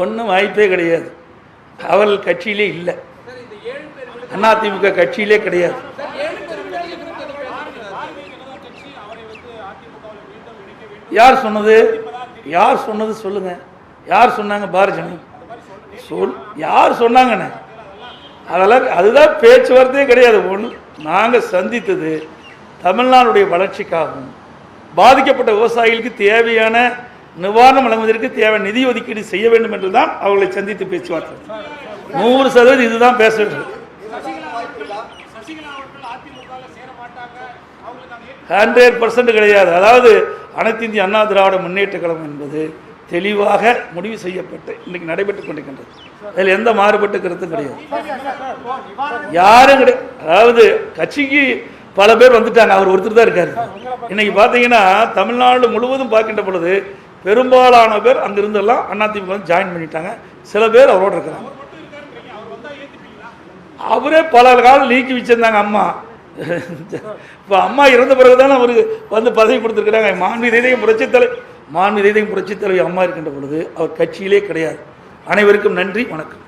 ஒன்றும் வாய்ப்பே கிடையாது. அவர்கள் கட்சியிலே இல்லை, அதிமுக கட்சியிலே கிடையாது. யார் சொன்னது? யார் சொன்னது சொல்லுங்க. யார் சொன்னாங்க? பாரஜனி யார் சொன்னாங்கண்ணே? அதெல்லாம் அதுதான் பேச்சுவார்த்தையே கிடையாது. ஒன்று நாங்கள் சந்தித்தது தமிழ்நாடுடைய வளர்ச்சிக்காகவும் பாதிக்கப்பட்ட விவசாயிகளுக்கு தேவையான நிவாரணம் வழங்குவதற்கு தேவையான நிதி ஒதுக்கீடு செய்ய வேண்டும் என்று தான் அவர்களை சந்தித்து பேச்சுவார்த்தை. 100% இதுதான் பேச வேண்டும். 100% கிடையாது. அதாவது அனைத்து இந்திய அண்ணா திராவிட முன்னேற்ற கழகம் என்பது தெளிவாக முடிவு செய்யப்பட்டு இன்னைக்கு நடைபெற்றுக் கொண்டிருக்கின்றது. அதில் எந்த மாறுபட்ட கருத்தும் கிடையாது. யாரும் கிடையாது. அதாவது கட்சிக்கு பல பேர் வந்துட்டாங்க, அவர் ஒருத்தர் தான் இருக்காரு. இன்னைக்கு பார்த்தீங்கன்னா தமிழ்நாடு முழுவதும் பார்க்கின்ற பொழுது பெரும்பாலான பேர் அங்கிருந்தெல்லாம் அதிமுக ஜாயின் பண்ணிட்டாங்க. சில பேர் அவரோட இருக்கிறாங்க. அவரே பல காலம் நீக்கி வச்சிருந்தாங்க அம்மா. இப்போ அம்மா இறந்த பிறகுதானே அவருக்கு வந்து பதவி கொடுத்துருக்குறாங்க. மாண்புமிகு புரட்சித் தலைவி அம்மா இருக்கின்ற பொழுது அவர் கட்சியிலே கிடையாது. அனைவருக்கும் நன்றி, வணக்கம்.